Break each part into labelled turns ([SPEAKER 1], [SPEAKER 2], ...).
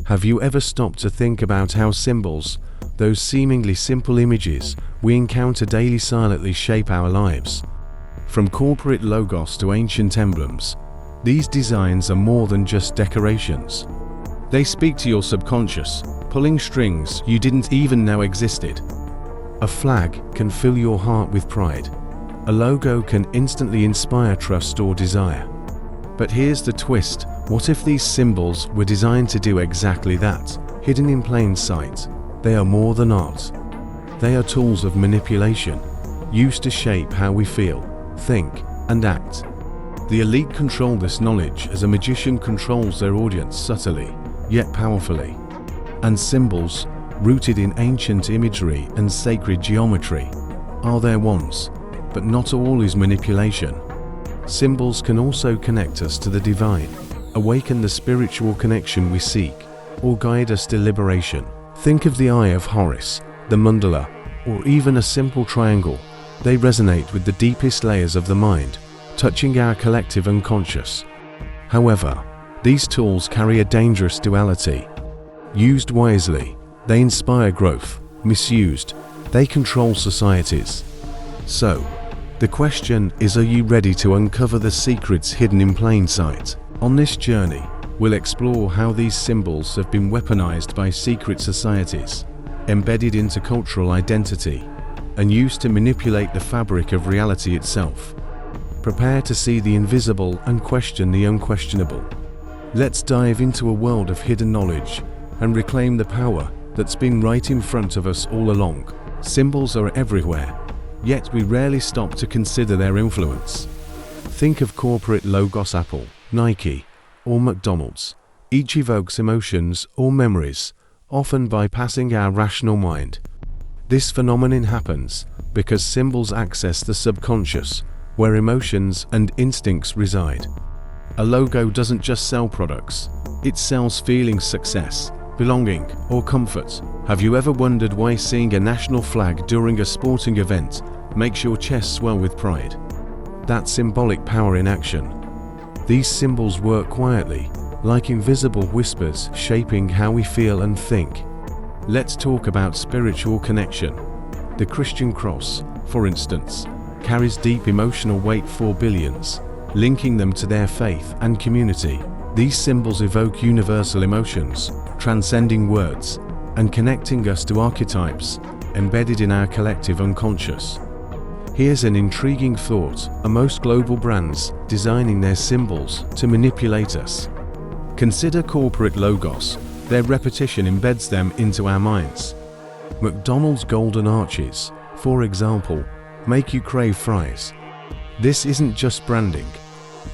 [SPEAKER 1] Have you ever stopped to think about how symbols, those seemingly simple images we encounter daily, silently shape our lives? From corporate logos to ancient emblems, these designs are more than just decorations. They speak to your subconscious, pulling strings you didn't even know existed. A flag can fill your heart with pride. A logo can instantly inspire trust or desire. But here's the twist: what if these symbols were designed to do exactly that? Hidden in plain sight, they are more than art. They are tools of manipulation, used to shape how we feel, think, and act. The elite control this knowledge as a magician controls their audience subtly, yet powerfully. And symbols, rooted in ancient imagery and sacred geometry, are their wands. But not all is manipulation. Symbols can also connect us to the divine, awaken the spiritual connection we seek, or guide us to liberation. Think of the Eye of Horus, the mandala, or even a simple triangle. They resonate with the deepest layers of the mind, touching our collective unconscious. However, these tools carry a dangerous duality. Used wisely, they inspire growth. Misused, they control societies. So, the question is, are you ready to uncover the secrets hidden in plain sight? On this journey, we'll explore how these symbols have been weaponized by secret societies, embedded into cultural identity, and used to manipulate the fabric of reality itself. Prepare to see the invisible and question the unquestionable. Let's dive into a world of hidden knowledge and reclaim the power that's been right in front of us all along. Symbols are everywhere, yet we rarely stop to consider their influence. Think of corporate logos: Apple, Nike, or McDonald's. Each evokes emotions or memories, often bypassing our rational mind. This phenomenon happens because symbols access the subconscious, where emotions and instincts reside. A logo doesn't just sell products, it sells feelings: success, belonging, or comfort. Have you ever wondered why seeing a national flag during a sporting event makes your chest swell with pride? That's symbolic power in action. These symbols work quietly, like invisible whispers, shaping how we feel and think. Let's talk about spiritual connection. The Christian cross, for instance, carries deep emotional weight for billions, linking them to their faith and community. These symbols evoke universal emotions, transcending words, and connecting us to archetypes embedded in our collective unconscious. Here's an intriguing thought: are most global brands designing their symbols to manipulate us? Consider corporate logos. Their repetition embeds them into our minds. McDonald's golden arches, for example, make you crave fries. This isn't just branding.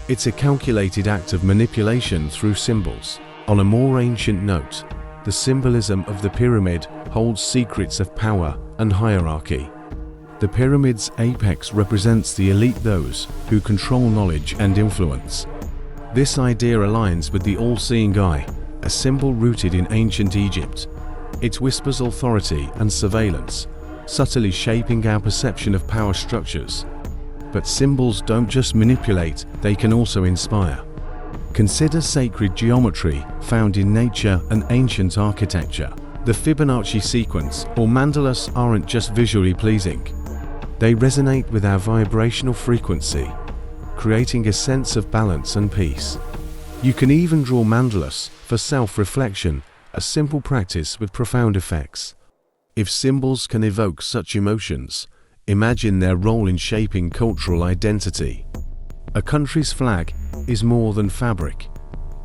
[SPEAKER 1] It's a calculated act of manipulation through symbols. On a more ancient note, the symbolism of the pyramid holds secrets of power and hierarchy. The pyramid's apex represents the elite, those who control knowledge and influence. This idea aligns with the all-seeing eye, a symbol rooted in ancient Egypt. It whispers authority and surveillance, subtly shaping our perception of power structures. But symbols don't just manipulate, they can also inspire. Consider sacred geometry found in nature and ancient architecture. The Fibonacci sequence or mandalas aren't just visually pleasing. They resonate with our vibrational frequency, creating a sense of balance and peace. You can even draw mandalas for self-reflection, a simple practice with profound effects. If symbols can evoke such emotions, imagine their role in shaping cultural identity. A country's flag is more than fabric.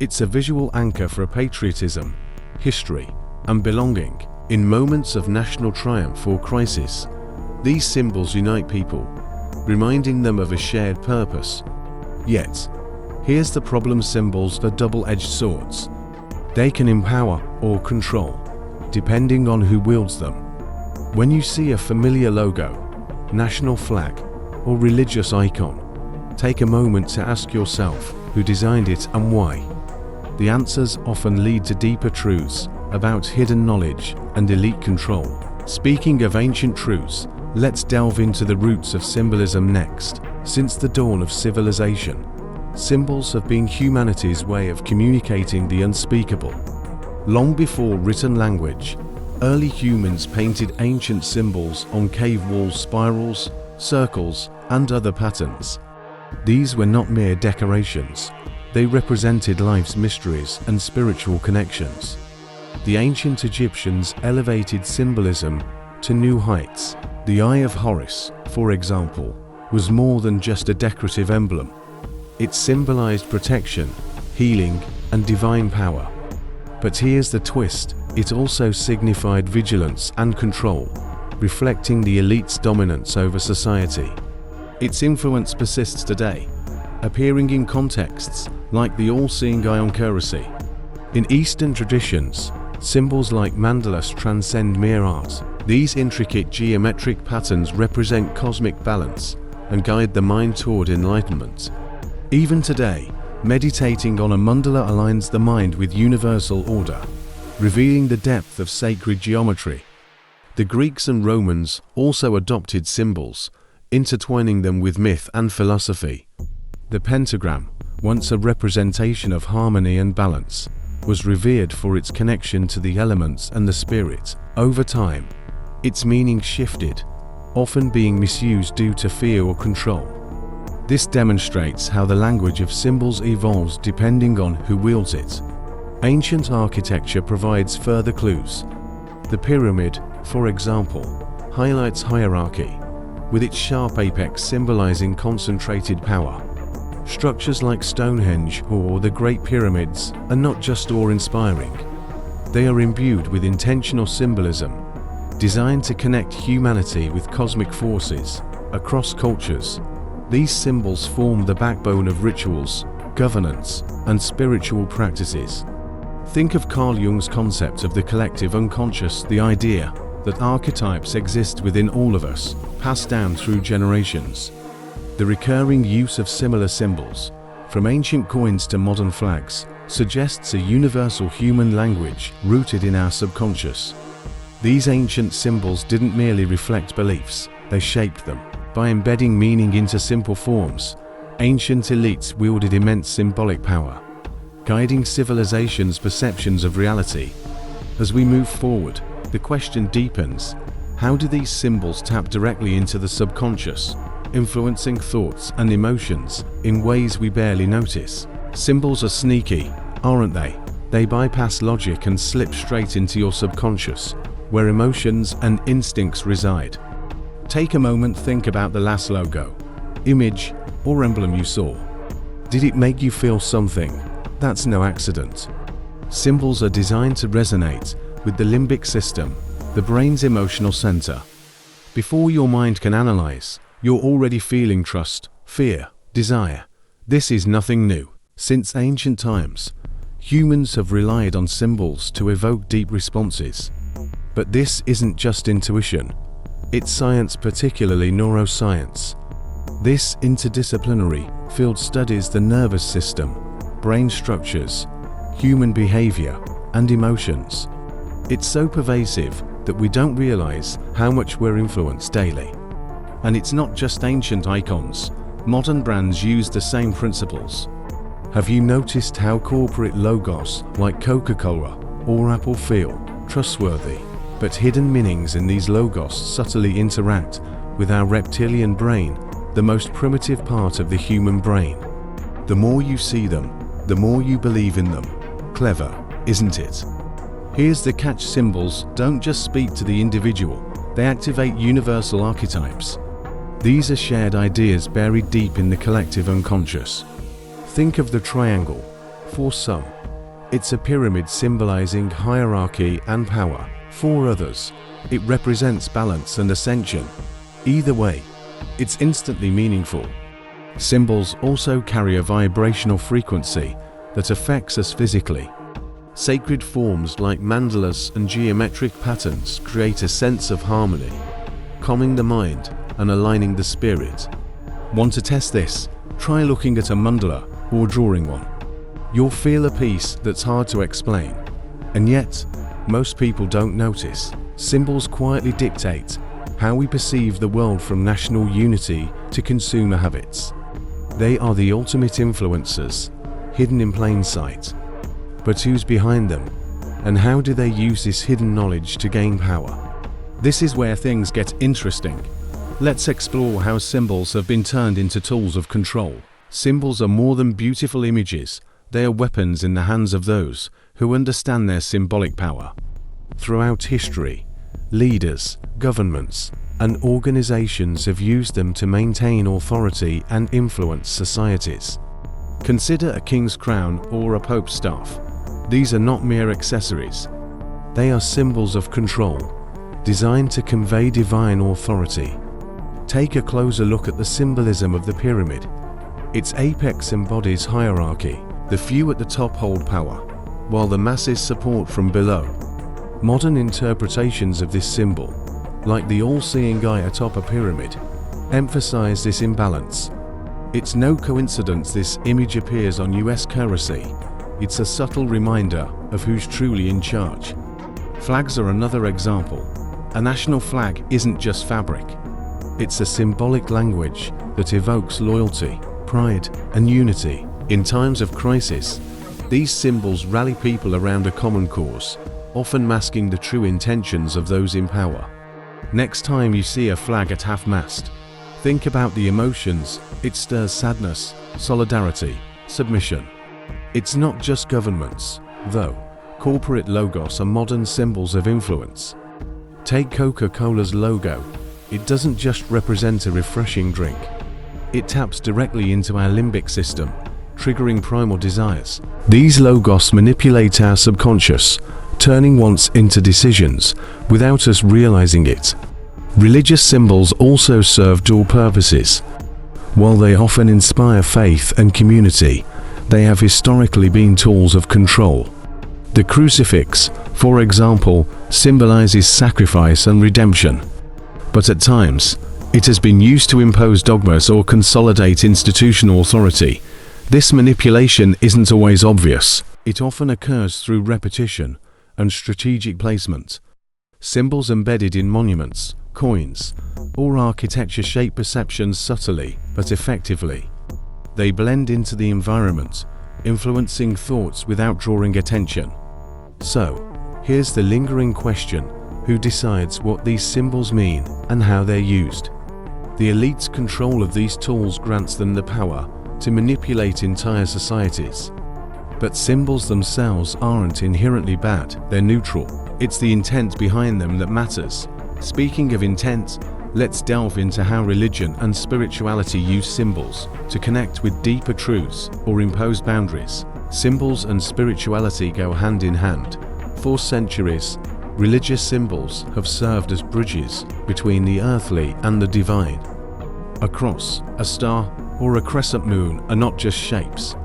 [SPEAKER 1] It's a visual anchor for patriotism, history, and belonging. In moments of national triumph or crisis, these symbols unite people, reminding them of a shared purpose. Yet, here's the problem: symbols are double-edged swords. They can empower or control, depending on who wields them. When you see a familiar logo, national flag, or religious icon, take a moment to ask yourself who designed it and why. The answers often lead to deeper truths about hidden knowledge and elite control. Speaking of ancient truths, let's delve into the roots of symbolism next. Since the dawn of civilization, symbols have been humanity's way of communicating the unspeakable. Long before written language, early humans painted ancient symbols on cave wall spirals, circles, and other patterns. These were not mere decorations. They represented life's mysteries and spiritual connections. The ancient Egyptians elevated symbolism to new heights. The Eye of Horus, for example, was more than just a decorative emblem. It symbolized protection, healing, and divine power. But here's the twist: it also signified vigilance and control, reflecting the elite's dominance over society. Its influence persists today, appearing in contexts like the all-seeing eye on currency. In Eastern traditions, symbols like mandalas transcend mere art. These intricate geometric patterns represent cosmic balance and guide the mind toward enlightenment. Even today, meditating on a mandala aligns the mind with universal order, revealing the depth of sacred geometry. The Greeks and Romans also adopted symbols, intertwining them with myth and philosophy. The pentagram, once a representation of harmony and balance, was revered for its connection to the elements and the spirit. Over time, its meaning shifted, often being misused due to fear or control. This demonstrates how the language of symbols evolves depending on who wields it. Ancient architecture provides further clues. The pyramid, for example, highlights hierarchy, with its sharp apex symbolizing concentrated power. Structures like Stonehenge or the Great Pyramids are not just awe-inspiring. They are imbued with intentional symbolism, designed to connect humanity with cosmic forces. Across cultures, these symbols form the backbone of rituals, governance, and spiritual practices. Think of Carl Jung's concept of the collective unconscious, the idea that archetypes exist within all of us, passed down through generations. The recurring use of similar symbols, from ancient coins to modern flags, suggests a universal human language rooted in our subconscious. These ancient symbols didn't merely reflect beliefs, they shaped them. By embedding meaning into simple forms, ancient elites wielded immense symbolic power, guiding civilizations' perceptions of reality. As we move forward, the question deepens: how do these symbols tap directly into the subconscious, influencing thoughts and emotions in ways we barely notice? Symbols are sneaky, aren't they? They bypass logic and slip straight into your subconscious, where emotions and instincts reside. Take a moment, think about the last logo, image, or emblem you saw. Did it make you feel something? That's no accident. Symbols are designed to resonate with the limbic system, the brain's emotional center. Before your mind can analyze, you're already feeling trust, fear, desire. This is nothing new. Since ancient times, humans have relied on symbols to evoke deep responses. But this isn't just intuition. It's science, particularly neuroscience. This interdisciplinary field studies the nervous system, brain structures, human behavior, and emotions. It's so pervasive that we don't realize how much we're influenced daily. And it's not just ancient icons. Modern brands use the same principles. Have you noticed how corporate logos like Coca-Cola or Apple feel trustworthy? But hidden meanings in these logos subtly interact with our reptilian brain, the most primitive part of the human brain. The more you see them, the more you believe in them. Clever, isn't it? Here's the catch: symbols don't just speak to the individual, they activate universal archetypes. These are shared ideas buried deep in the collective unconscious. Think of the triangle. For some, it's a pyramid symbolizing hierarchy and power. For others, it represents balance and ascension. Either way, it's instantly meaningful. Symbols also carry a vibrational frequency that affects us physically. Sacred forms like mandalas and geometric patterns create a sense of harmony, calming the mind and aligning the spirit. Want to test this? Try looking at a mandala or drawing one. You'll feel a peace that's hard to explain, and yet most people don't notice. Symbols quietly dictate how we perceive the world, from national unity to consumer habits. They are the ultimate influencers, hidden in plain sight. But who's behind them? And how do they use this hidden knowledge to gain power?
[SPEAKER 2] This is where things get interesting. Let's explore how symbols have been turned into tools of control. Symbols are more than beautiful images. They are weapons in the hands of those who understand their symbolic power.
[SPEAKER 1] Throughout history, leaders, governments, and organizations have used them to maintain authority and influence societies. Consider a king's crown or a pope's staff. These are not mere accessories. They are symbols of control, designed to convey divine authority. Take a closer look at the symbolism of the pyramid. Its apex embodies hierarchy. The few at the top hold power, while the masses support from below. Modern interpretations of this symbol, like the all-seeing eye atop a pyramid, emphasize this imbalance. It's no coincidence this image appears on US currency. It's a subtle reminder of who's truly in charge. Flags are another example. A national flag isn't just fabric. It's a symbolic language that evokes loyalty, pride, and unity. In times of crisis, these symbols rally people around a common cause, often masking the true intentions of those in power. Next time you see a flag at half-mast, think about the emotions. It stirs sadness, solidarity, submission. It's not just governments, though. Corporate logos are modern symbols of influence. Take Coca-Cola's logo. It doesn't just represent a refreshing drink. It taps directly into our limbic system, triggering primal desires. These logos manipulate our subconscious, turning wants into decisions without us realizing it. Religious symbols also serve dual purposes. While they often inspire faith and community, they have historically been tools of control. The crucifix, for example, symbolizes sacrifice and redemption. But at times, it has been used to impose dogmas or consolidate institutional authority. This manipulation isn't always obvious. It often occurs through repetition and strategic placement. Symbols embedded in monuments, coins, or architecture shape perceptions subtly but effectively. They blend into the environment, influencing thoughts without drawing attention. So, here's the lingering question: who decides what these symbols mean and how they're used? The elite's control of these tools grants them the power to manipulate entire societies. But symbols themselves aren't inherently bad, they're neutral. It's the intent behind them that matters. Speaking of intent, let's delve into how religion and spirituality use symbols to connect with deeper truths or impose boundaries. Symbols and spirituality go hand in hand. For centuries, religious symbols have served as bridges between the earthly and the divine. A cross, a star, or a crescent moon are not just shapes.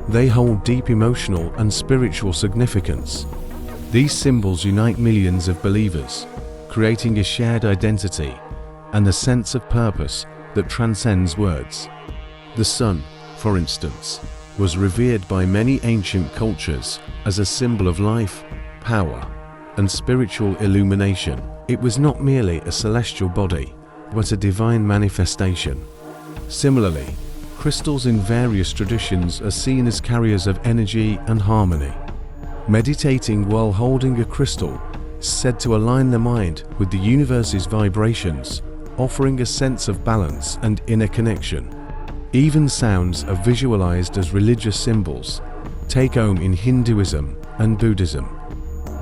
[SPEAKER 1] They hold deep emotional and spiritual significance. These symbols unite millions of believers, creating a shared identity and a sense of purpose that transcends words. The sun, for instance, was revered by many ancient cultures as a symbol of life, power, and spiritual illumination. It was not merely a celestial body, but a divine manifestation. Similarly, crystals in various traditions are seen as carriers of energy and harmony. Meditating while holding a crystal is said to align the mind with the universe's vibrations, offering a sense of balance and inner connection. Even sounds are visualized as religious symbols. Take Om in Hinduism and Buddhism.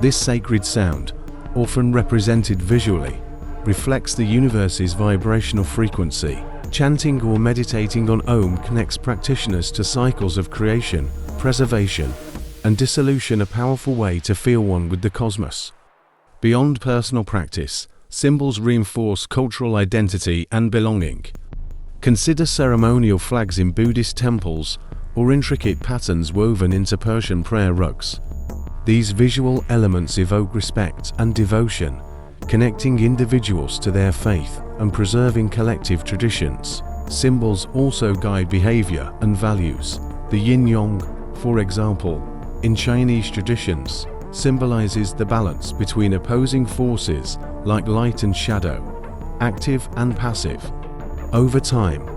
[SPEAKER 1] This sacred sound, often represented visually, reflects the universe's vibrational frequency. Chanting or meditating on Om connects practitioners to cycles of creation, preservation, and dissolution, a powerful way to feel one with the cosmos. Beyond personal practice, symbols reinforce cultural identity and belonging. Consider ceremonial flags in Buddhist temples or intricate patterns woven into Persian prayer rugs. These visual elements evoke respect and devotion, connecting individuals to their faith and preserving collective traditions. Symbols also guide behavior and values. The yin-yang, for example, in Chinese traditions, symbolizes the balance between opposing forces like light and shadow, active and passive. Over time,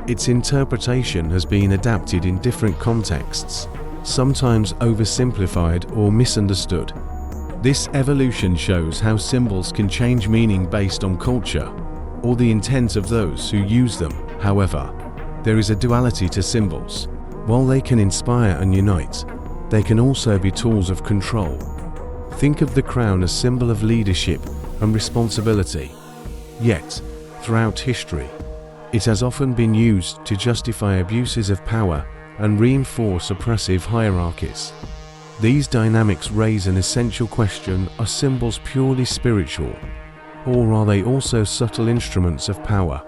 [SPEAKER 1] its interpretation has been adapted in different contexts, sometimes oversimplified or misunderstood.
[SPEAKER 2] This evolution shows how symbols can change meaning based on culture or the intent of those who use them. However, there is a duality to symbols. While they can inspire and unite, they can also be tools of control. Think of the crown as symbol of leadership and responsibility. Yet, throughout history, it has often been used to justify abuses of power and reinforce oppressive hierarchies. These dynamics raise an essential question: are symbols purely spiritual, or are they also subtle instruments of power?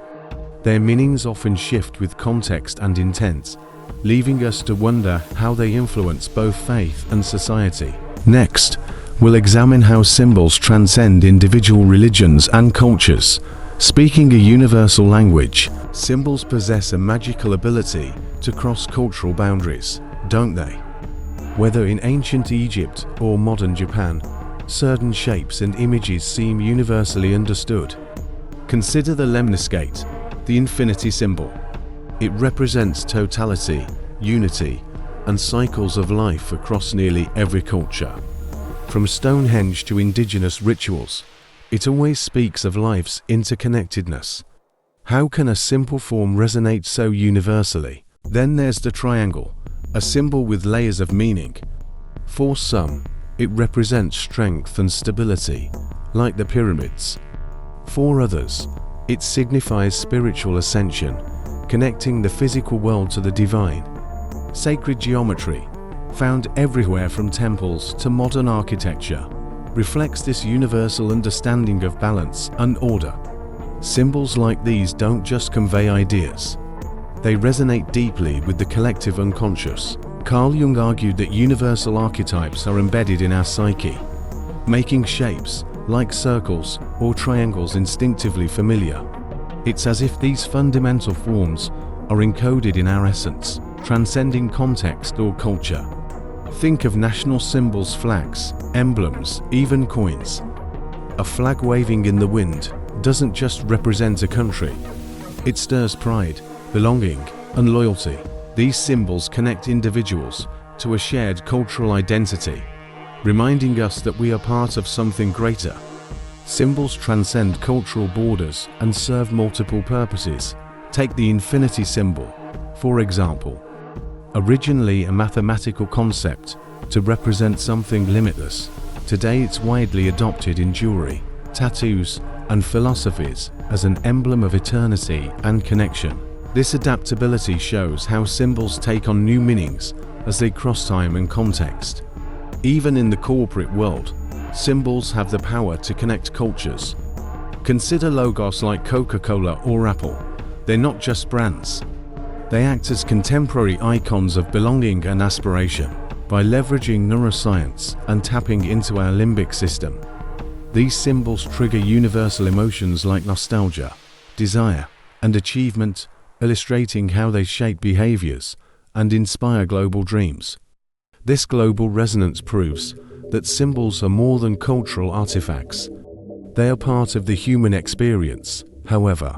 [SPEAKER 2] Their meanings often shift with context and intent, leaving us to wonder how they influence both faith and society. Next, we'll examine how symbols transcend individual religions and cultures. Speaking a universal language, symbols possess a magical ability to cross cultural boundaries, don't they? Whether in ancient Egypt or modern Japan, certain shapes and images seem universally understood. Consider the lemniscate, the infinity symbol. It represents totality, unity, and cycles of life across nearly every culture. From Stonehenge to indigenous rituals, it always speaks of life's interconnectedness. How can a simple form resonate so universally? Then there's the triangle, a symbol with layers of meaning. For some, it represents strength and stability, like the pyramids. For others, it signifies spiritual ascension, connecting the physical world to the divine. Sacred geometry, found everywhere from temples to modern architecture, reflects this universal understanding of balance and order. Symbols like these don't just convey ideas. They resonate deeply with the collective unconscious. Carl Jung argued that universal archetypes are embedded in our psyche, making shapes like circles or triangles instinctively familiar. It's as if these fundamental forms are encoded in our essence, transcending context or culture. Think of national symbols, flags, emblems, even coins. A flag waving in the wind doesn't just represent a country. It stirs pride, belonging, and loyalty. These symbols connect individuals to a shared cultural identity, reminding us that we are part of something greater. Symbols transcend cultural borders and serve multiple purposes. Take the infinity symbol, for example. Originally a mathematical concept to represent something limitless, today it's widely adopted in jewelry, tattoos, and philosophies as an emblem of eternity and connection. This adaptability shows how symbols take on new meanings as they cross time and context. Even in the corporate world, symbols have the power to connect cultures. Consider logos like Coca-Cola or Apple. They're not just brands. They act as contemporary icons of belonging and aspiration. By leveraging neuroscience and tapping into our limbic system, these symbols trigger universal emotions like nostalgia, desire, and achievement, illustrating how they shape behaviors and inspire global dreams. This global resonance proves that symbols are more than cultural artifacts. They are part of the human experience. However,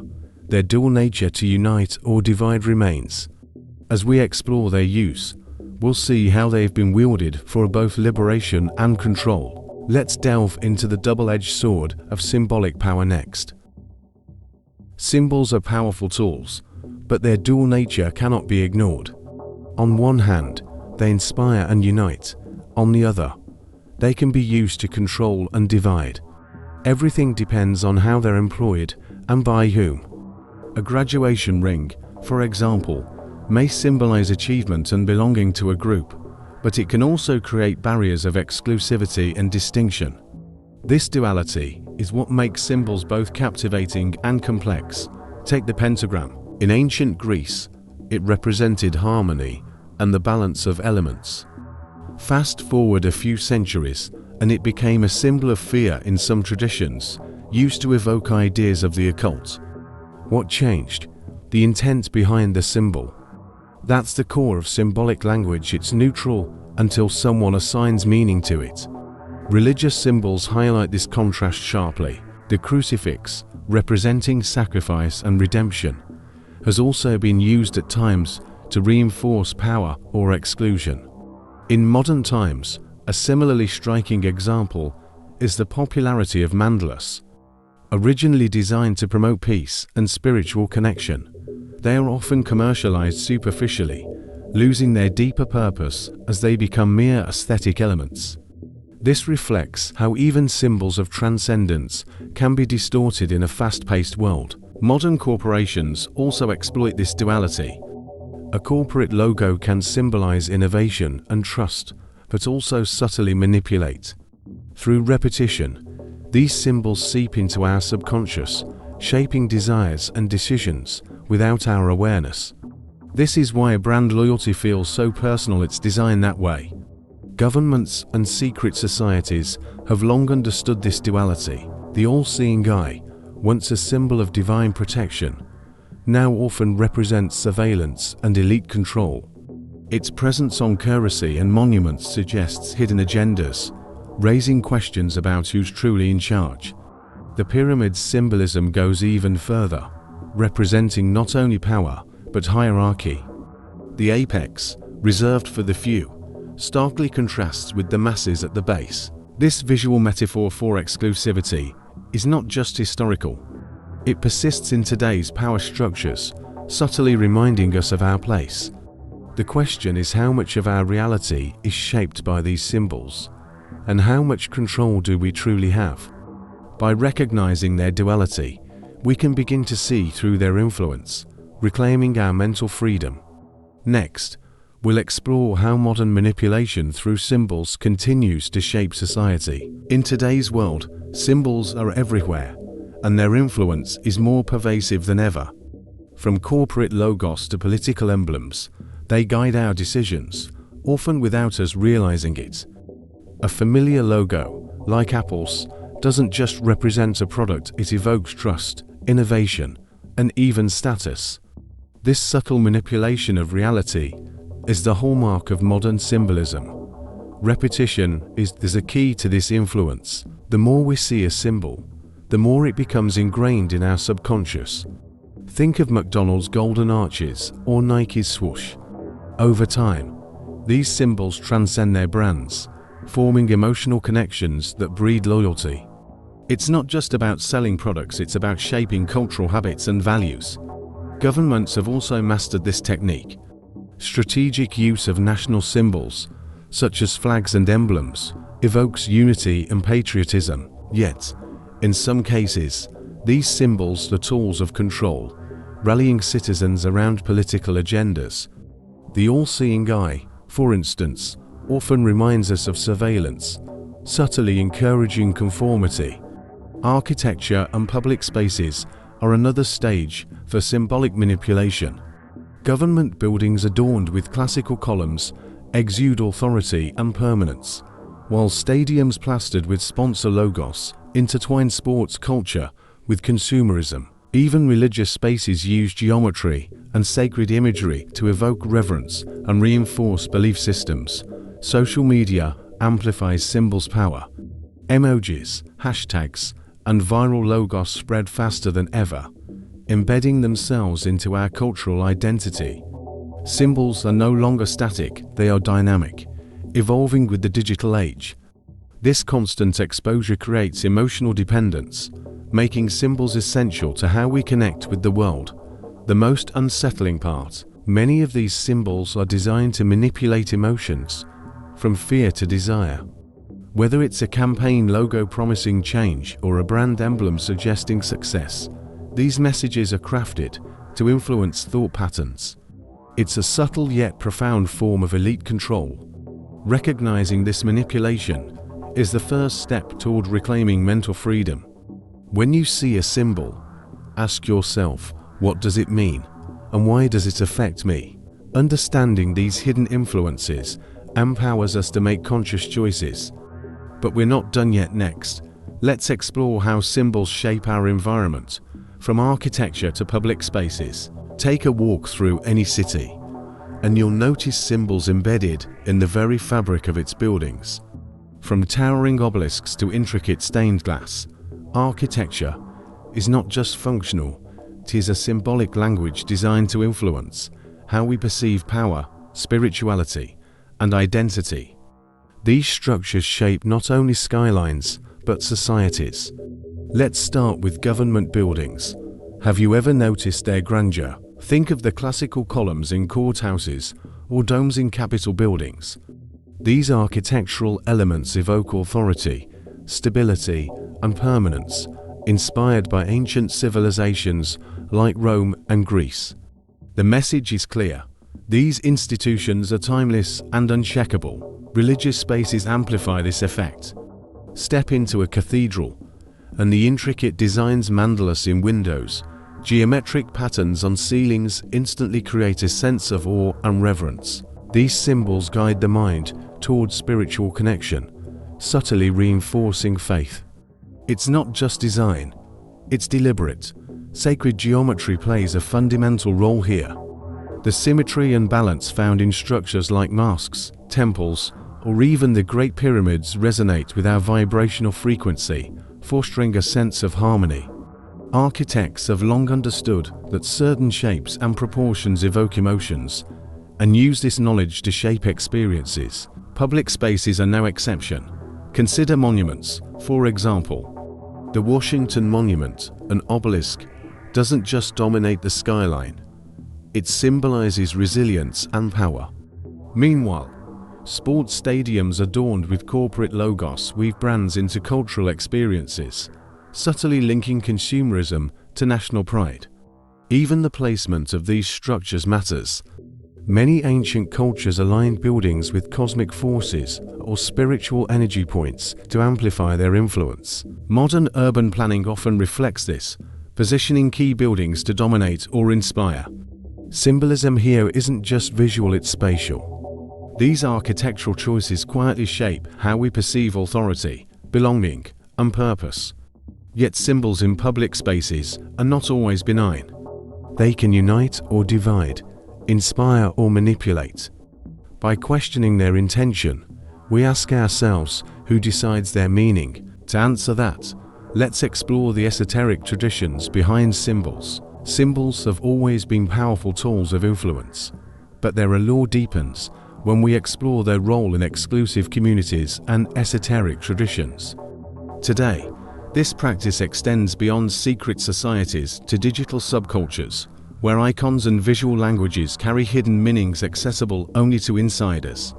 [SPEAKER 2] their dual nature to unite or divide remains. As we explore their use, we'll see how they've been wielded for both liberation and control. Let's delve into the double-edged sword of symbolic power next. Symbols are powerful tools, but their dual nature cannot be ignored. On one hand, they inspire and unite. On the other, they can be used to control and divide. Everything depends on how they're employed and by whom. A graduation ring, for example, may symbolize achievement and belonging to a group, but it can also create barriers of exclusivity and distinction. This duality is what makes symbols both captivating and complex. Take the pentagram. In ancient Greece, it represented harmony and the balance of elements. Fast forward a few centuries, and it became a symbol of fear in some traditions, used to evoke ideas of the occult. What changed? The intent behind the symbol. That's the core of symbolic language. It's neutral until someone assigns meaning to it. Religious symbols highlight this contrast sharply. The crucifix, representing sacrifice and redemption, has also been used at times to reinforce power or exclusion. In modern times, a similarly striking example
[SPEAKER 1] is the popularity of mandalas. Originally designed to promote peace and spiritual connection, they are often commercialized superficially, losing their deeper purpose as they become mere aesthetic elements. This reflects how even symbols of transcendence can be distorted in a fast-paced world. Modern corporations also exploit this duality. A corporate logo can symbolize innovation and trust, but also subtly manipulate. Through repetition, these symbols seep into our subconscious, shaping desires and decisions without our awareness. This is why brand loyalty feels so personal. It's designed that way. Governments and secret societies have long understood this duality. The all-seeing eye, once a symbol of divine protection, now often represents surveillance and elite control. Its presence on currency and monuments suggests hidden agendas, raising questions about who's truly in charge. The pyramid's symbolism goes even further, representing not only power, but hierarchy. The apex, reserved for the few, starkly contrasts with the masses at the base. This visual metaphor for exclusivity is not just historical. It persists in today's power structures, subtly reminding us of our place. The question is how much of our reality is shaped by these symbols, and how much control do we truly have? By recognizing their duality, we can begin to see through their influence, reclaiming our mental freedom. Next, we'll explore how modern manipulation through symbols continues to shape society. In today's world, symbols are everywhere, and their influence is more pervasive than ever. From corporate logos to political emblems, they guide our decisions, often without us realizing it. A familiar logo, like Apple's, doesn't just represent a product, it evokes trust, innovation, and even status. This subtle manipulation of reality is the hallmark of modern symbolism. Repetition is a key to this influence. The more we see a symbol, the more it becomes ingrained in our subconscious. Think of McDonald's golden arches or Nike's swoosh. Over time, these symbols transcend their brands, forming emotional connections that breed loyalty. It's not just about selling products, it's about shaping cultural habits and values. Governments have also mastered this technique. Strategic use of national symbols, such as flags and emblems, evokes unity and patriotism. Yet, in some cases, these symbols are tools of control, rallying citizens around political agendas. The all-seeing eye, for instance, often reminds us of surveillance, subtly encouraging conformity. Architecture and public spaces are another stage for symbolic manipulation. Government buildings adorned with classical columns exude authority and permanence, while stadiums plastered with sponsor logos intertwine sports culture with consumerism. Even religious spaces use geometry and sacred imagery to evoke reverence and reinforce belief systems. Social media amplifies symbols' power. Emojis, hashtags, and viral logos spread faster than ever, embedding themselves into our cultural identity. Symbols are no longer static, they are dynamic, evolving with the digital age. This constant exposure creates emotional dependence, making symbols essential to how we connect with the world. The most unsettling part, many of these symbols are designed to manipulate emotions, from fear to desire. Whether it's a campaign logo promising change or a brand emblem suggesting success, these messages are crafted to influence thought patterns. It's a subtle yet profound form of elite control. Recognizing this manipulation is the first step toward reclaiming mental freedom. When you see a symbol, ask yourself, what does it mean, and why does it affect me? Understanding these hidden influences empowers us to make conscious choices. But we're not done yet. Next, let's explore how symbols shape our environment, from architecture to public spaces. Take a walk through any city, and you'll notice symbols embedded in the very fabric of its buildings. From towering obelisks to intricate stained glass, architecture is not just functional, it is a symbolic language designed to influence how we perceive power, spirituality, and identity. These structures shape not only skylines, but societies. Let's start with government buildings. Have you ever noticed their grandeur? Think of the classical columns in courthouses or domes in capitol buildings. These architectural elements evoke authority, stability, and permanence, inspired by ancient civilizations like Rome and Greece. The message is clear. These institutions are timeless and unshakable. Religious spaces amplify this effect. Step into a cathedral, and the intricate designs, mandalas in windows, geometric patterns on ceilings instantly create a sense of awe and reverence. These symbols guide the mind towards spiritual connection, subtly reinforcing faith. It's not just design, it's deliberate. Sacred geometry plays a fundamental role here. The symmetry and balance found in structures like mosques, temples, or even the Great Pyramids resonate with our vibrational frequency, fostering a sense of harmony. Architects have long understood that certain shapes and proportions evoke emotions, and use this knowledge to shape experiences. Public spaces are no exception. Consider monuments, for example. The Washington Monument, an obelisk, doesn't just dominate the skyline. It symbolizes resilience and power. Meanwhile, sports stadiums adorned with corporate logos weave brands into cultural experiences, subtly linking consumerism to national pride. Even the placement of these structures matters. Many ancient cultures aligned buildings with cosmic forces or spiritual energy points to amplify their influence. Modern urban planning often reflects this, positioning key buildings to dominate or inspire. Symbolism here isn't just visual, it's spatial. These architectural choices quietly shape how we perceive authority, belonging, and purpose. Yet symbols in public spaces are not always benign. They can unite or divide, inspire or manipulate. By questioning their intention, we ask ourselves who decides their meaning. To answer that, let's explore the esoteric traditions behind symbols. Symbols have always been powerful tools of influence, but their allure deepens when we explore their role in exclusive communities and esoteric traditions. Today, this practice extends beyond secret societies to digital subcultures, where icons and visual languages carry hidden meanings accessible only to insiders.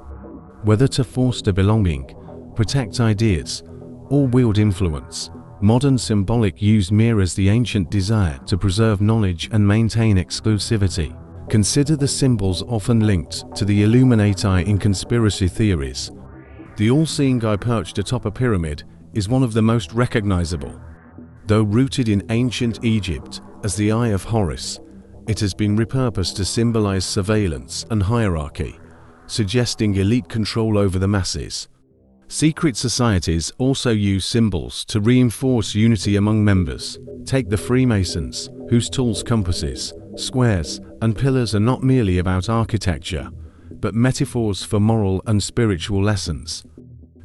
[SPEAKER 1] Whether to foster belonging, protect ideas, or wield influence, modern symbolic use mirrors the ancient desire to preserve knowledge and maintain exclusivity. Consider the symbols often linked to the Illuminati in conspiracy theories. The all-seeing eye perched atop a pyramid is one of the most recognizable. Though rooted in ancient Egypt as the Eye of Horus, it has been repurposed to symbolize surveillance and hierarchy, suggesting elite control over the masses. Secret societies also use symbols to reinforce unity among members. Take the Freemasons, whose tools, compasses, squares, and pillars are not merely about architecture, but metaphors for moral and spiritual lessons.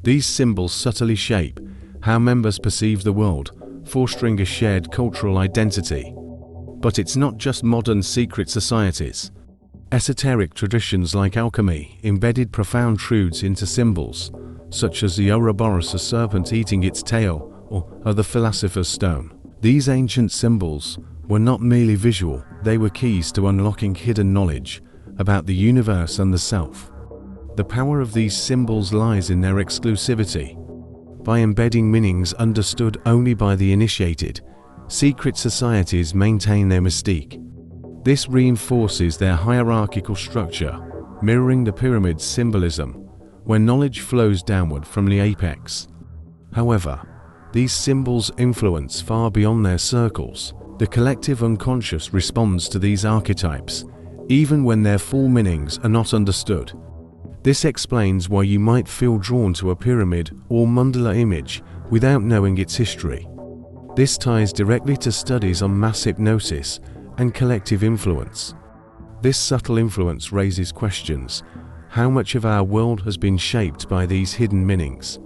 [SPEAKER 1] These symbols subtly shape how members perceive the world, fostering a shared cultural identity. But it's not just modern secret societies. Esoteric traditions like alchemy embedded profound truths into symbols, such as the Ouroboros, a serpent eating its tail, or the philosopher's stone. These ancient symbols were not merely visual, they were keys to unlocking hidden knowledge about the universe and the self. The power of these symbols lies in their exclusivity. By embedding meanings understood only by the initiated, secret societies maintain their mystique. This reinforces their hierarchical structure, mirroring the pyramid's symbolism, where knowledge flows downward from the apex. However, these symbols influence far beyond their circles. The collective unconscious responds to these archetypes, even when their full meanings are not understood. This explains why you might feel drawn to a pyramid or mandala image without knowing its history. This ties directly to studies on mass hypnosis and collective influence. This subtle influence raises questions. How much of our world has been shaped by these hidden meanings?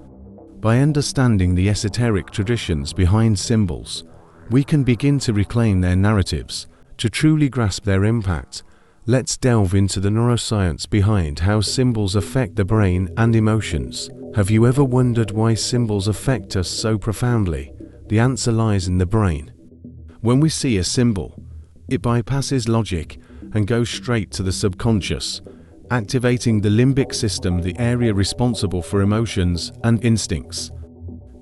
[SPEAKER 1] By understanding the esoteric traditions behind symbols, we can begin to reclaim their narratives. To truly grasp their impact, Let's delve into the neuroscience behind how symbols affect the brain and emotions. Have you ever wondered why symbols affect us so profoundly? The answer lies in the brain. When we see a symbol, it bypasses logic and goes straight to the subconscious, activating the limbic system, the area responsible for emotions and instincts.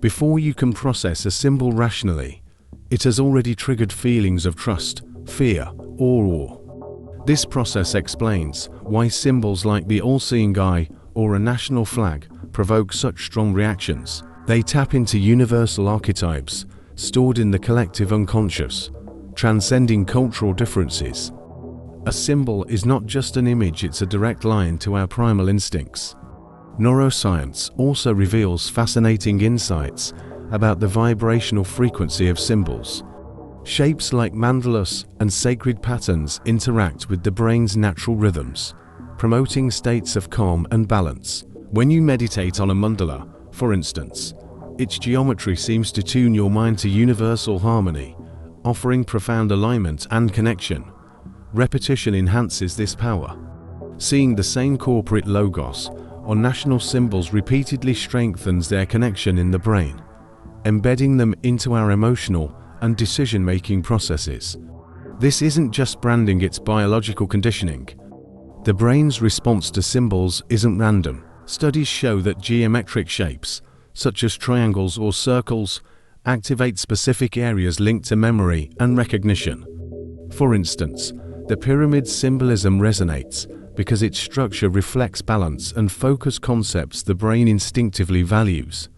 [SPEAKER 1] Before you can process a symbol rationally, it has already triggered feelings of trust, fear, or awe. This process explains why symbols like the all-seeing eye or a national flag provoke such strong reactions. They tap into universal archetypes stored in the collective unconscious, transcending cultural differences. A symbol is not just an image, it's a direct line to our primal instincts. Neuroscience also reveals fascinating insights about the vibrational frequency of symbols. Shapes like mandalas and sacred patterns interact with the brain's natural rhythms, promoting states of calm and balance. When you meditate on a mandala, for instance, its geometry seems to tune your mind to universal harmony, offering profound alignment and connection. Repetition enhances this power. Seeing the same corporate logos on national symbols repeatedly strengthens their connection in the brain, embedding them into our emotional and decision-making processes. This isn't just branding, it's biological conditioning. The brain's response to symbols isn't random. Studies show that geometric shapes, such as triangles or circles, activate specific areas linked to memory and recognition. For instance, the pyramid's symbolism resonates because its structure reflects balance and focus, concepts the brain instinctively values.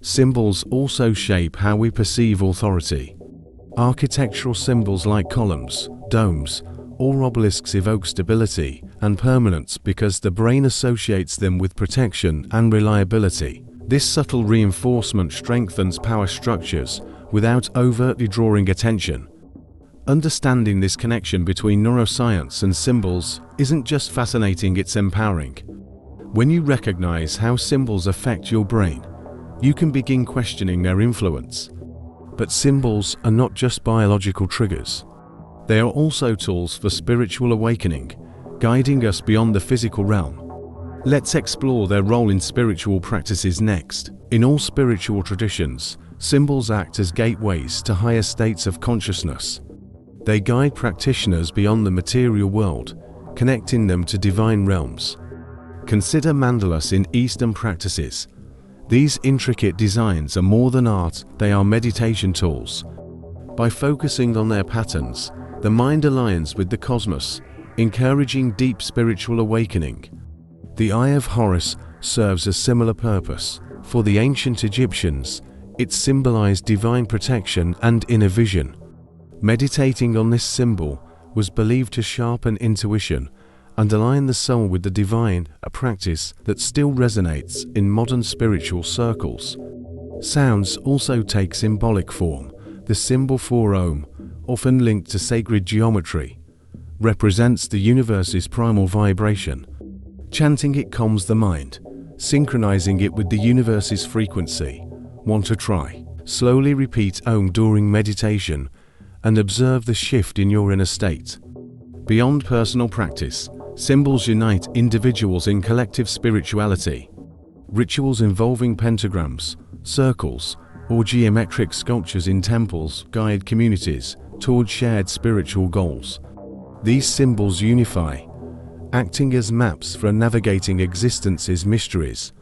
[SPEAKER 1] Symbols also shape how we perceive authority. Architectural symbols like columns, domes, or obelisks evoke stability and permanence because the brain associates them with protection and reliability. This subtle reinforcement strengthens power structures without overtly drawing attention. Understanding this connection between neuroscience and symbols isn't just fascinating, it's empowering. When you recognize how symbols affect your brain, you can begin questioning their influence. But symbols are not just biological triggers. They are also tools for spiritual awakening, guiding us beyond the physical realm. Let's explore their role in spiritual practices next. In all spiritual traditions, symbols act as gateways to higher states of consciousness. They guide practitioners beyond the material world, connecting them to divine realms. Consider mandalas in Eastern practices. These intricate designs are more than art, they are meditation tools. By focusing on their patterns, the mind aligns with the cosmos, encouraging deep spiritual awakening. The Eye of Horus serves a similar purpose. For the ancient Egyptians, it symbolized divine protection and inner vision. Meditating on this symbol was believed to sharpen intuition and align the soul with the divine, a practice that still resonates in modern spiritual circles. Sounds also take symbolic form. The symbol for Om, often linked to sacred geometry, represents the universe's primal vibration. Chanting it calms the mind, synchronizing it with the universe's frequency. Want to try? Slowly repeat Om during meditation and observe the shift in your inner state. Beyond personal practice, symbols unite individuals in collective spirituality. Rituals involving pentagrams, circles, or geometric sculptures in temples guide communities toward shared spiritual goals. These symbols unify, acting as maps for navigating existence's mysteries.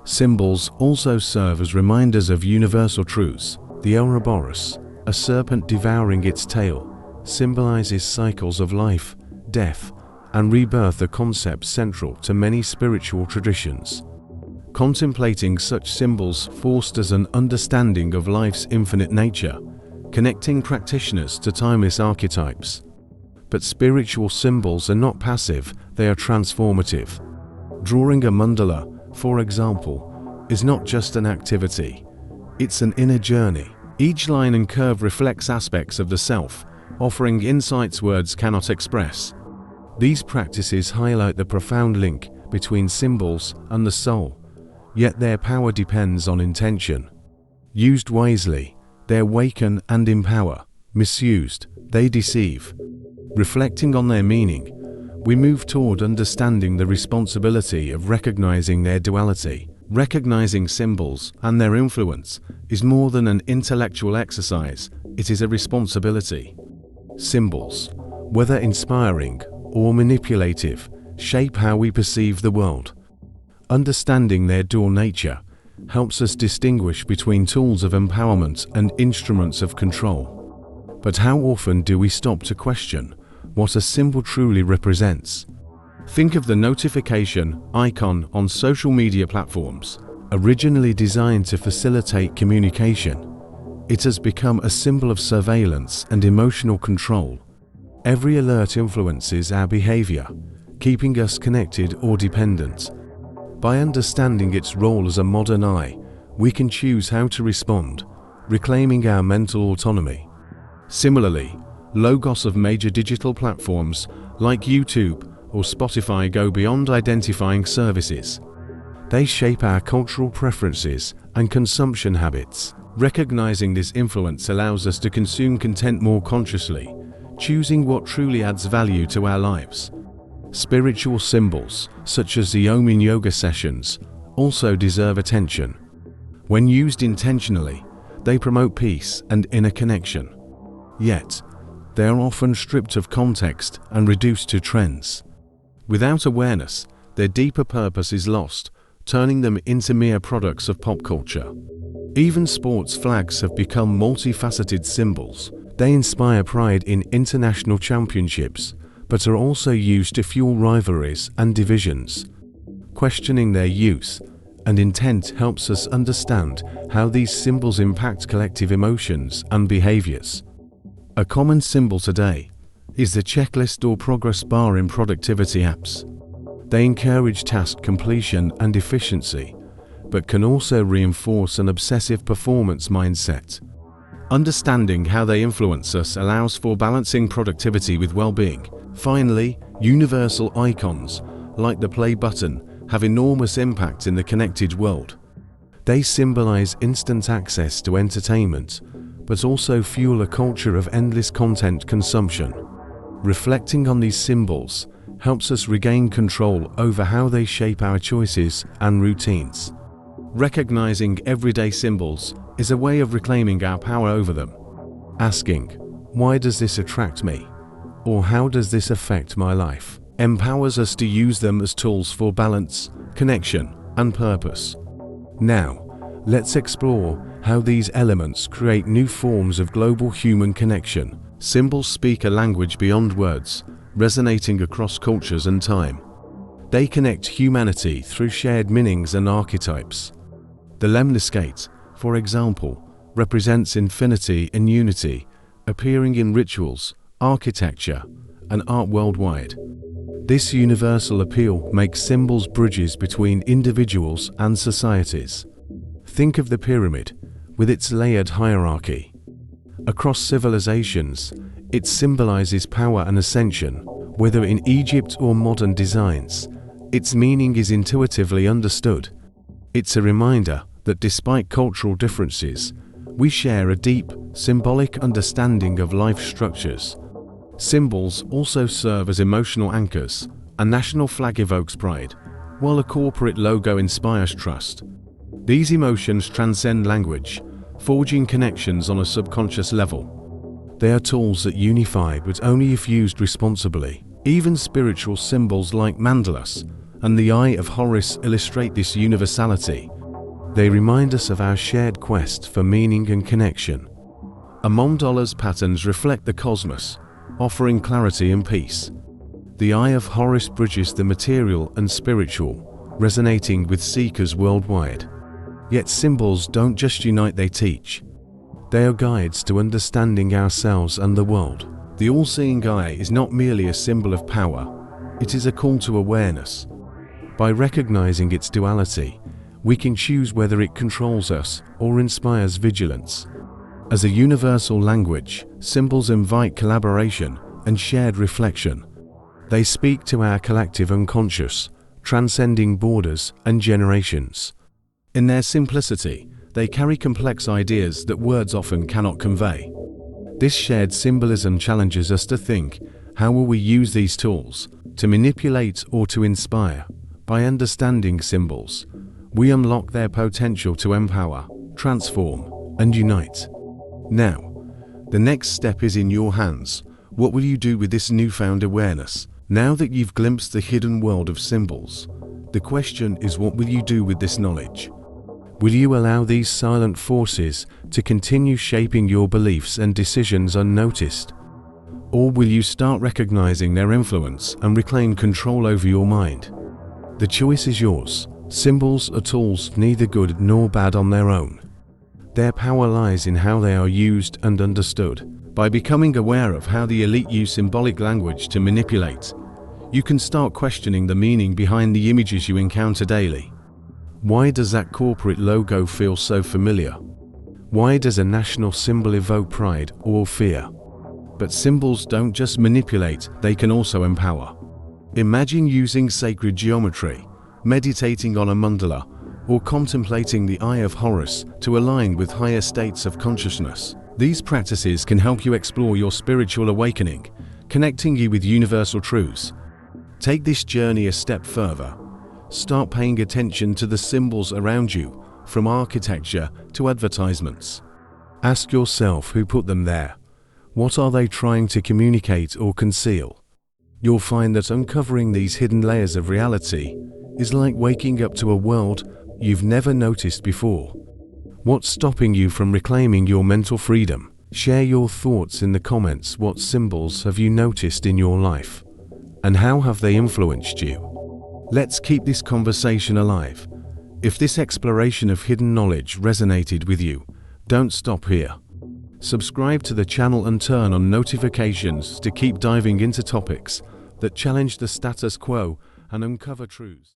[SPEAKER 1] Symbols also serve as reminders of universal truths. The Eye of Horus, a serpent devouring its tail, symbolizes cycles of life, death, and rebirth, a concept central to many spiritual traditions. Contemplating such symbols fosters an understanding of life's infinite nature, connecting practitioners to timeless archetypes. But spiritual symbols are not passive, they are transformative. Drawing a mandala, for example, is not just an activity, it's an inner journey. Each line and curve reflects aspects of the self, offering insights words cannot express. These practices highlight the profound link between symbols and the soul, yet their power depends on intention. Used wisely, they awaken and empower. Misused, they deceive. Reflecting on their meaning, we move toward understanding the responsibility of recognizing their duality. Recognizing symbols and their influence is more than an intellectual exercise, it is a responsibility. Symbols, whether inspiring or manipulative, shape how we perceive the world. Understanding their dual nature helps us distinguish between tools of empowerment and instruments of control. But how often do we stop to question what a symbol truly represents? Think of the notification icon on social media platforms. Originally designed to facilitate communication, it has become a symbol of surveillance and emotional control. Every alert influences our behavior, keeping us connected or dependent. By understanding its role as a modern eye, we can choose how to respond, reclaiming our mental autonomy. Similarly, logos of major digital platforms like YouTube or Spotify go beyond identifying services. They shape our cultural preferences and consumption habits. Recognizing this influence allows us to consume content more consciously, choosing what truly adds value to our lives. Spiritual symbols, such as the Om in yoga sessions, also deserve attention. When used intentionally, they promote peace and inner connection. Yet, they are often stripped of context and reduced to trends. Without awareness, their deeper purpose is lost, turning them into mere products of pop culture. Even sports flags have become multifaceted symbols. They inspire pride in international championships, but are also used to fuel rivalries and divisions. Questioning their use and intent helps us understand how these symbols impact collective emotions and behaviors. A common symbol today is the checklist or progress bar in productivity apps. They encourage task completion and efficiency, but can also reinforce an obsessive performance mindset. Understanding how they influence us allows for balancing productivity with well-being. Finally, universal icons, like the play button, have enormous impact in the connected world. They symbolize instant access to entertainment, but also fuel a culture of endless content consumption. Reflecting on these symbols helps us regain control over how they shape our choices and routines. Recognizing everyday symbols is a way of reclaiming our power over them. Asking, "Why does this attract me?" or "How does this affect my life?" empowers us to use them as tools for balance, connection, and purpose. Now, let's explore how these elements create new forms of global human connection. Symbols speak a language beyond words, resonating across cultures and time. They connect humanity through shared meanings and archetypes. The lemniscate, for example, represents infinity and unity, appearing in rituals, architecture, and art worldwide. This universal appeal makes symbols bridges between individuals and societies. Think of the pyramid, with its layered hierarchy. Across civilizations, it symbolizes power and ascension. Whether in Egypt or modern designs, its meaning is intuitively understood. It's a reminder that despite cultural differences, we share a deep, symbolic understanding of life structures. Symbols also serve as emotional anchors. A national flag evokes pride, while a corporate logo inspires trust. These emotions transcend language, forging connections on a subconscious level. They are tools that unify, but only if used responsibly. Even spiritual symbols like mandalas and the Eye of Horus illustrate this universality. They remind us of our shared quest for meaning and connection. A mandala's patterns reflect the cosmos, offering clarity and peace. The Eye of Horus bridges the material and spiritual, resonating with seekers worldwide. Yet symbols don't just unite, they teach. They are guides to understanding ourselves and the world. The all-seeing eye is not merely a symbol of power, it is a call to awareness. By recognizing its duality, we can choose whether it controls us or inspires vigilance. As a universal language, symbols invite collaboration and shared reflection. They speak to our collective unconscious, transcending borders and generations. In their simplicity, they carry complex ideas that words often cannot convey. This shared symbolism challenges us to think
[SPEAKER 2] How will we use these tools? To manipulate or to inspire? By understanding symbols, we unlock their potential to empower, transform, and unite. Now, the next step is in your hands. What will you do with this newfound awareness? Now that you've glimpsed the hidden world of symbols, the question is, what will you do with this knowledge? Will you allow these silent forces to continue shaping your beliefs and decisions unnoticed? Or will you start recognizing their influence and reclaim control over your mind? The choice is yours. Symbols are tools, neither good nor bad on their own. Their power lies in how they are used and understood. By becoming aware of how the elite use symbolic language to manipulate, you can start questioning the meaning behind the images you encounter daily. Why does that corporate logo feel so familiar? Why does a national symbol evoke pride or fear? But symbols don't just manipulate, they can also empower. Imagine using sacred geometry, meditating on a mandala, or contemplating the Eye of Horus to align with higher states of consciousness. These practices can help you explore your spiritual awakening, connecting you with universal truths. Take this journey a step further. Start paying attention to the symbols around you, from architecture to advertisements. Ask yourself who put them there. What are they trying to communicate or conceal? You'll find that uncovering these hidden layers of reality is like waking up to a world you've never noticed before. What's stopping you from reclaiming your mental freedom? Share your thoughts in the comments. What symbols have you noticed in your life? And how have they influenced you? Let's keep this conversation alive. If this exploration of hidden knowledge resonated with you, don't stop here. Subscribe to the channel and turn on notifications to keep diving into topics that challenge the status quo and uncover truths.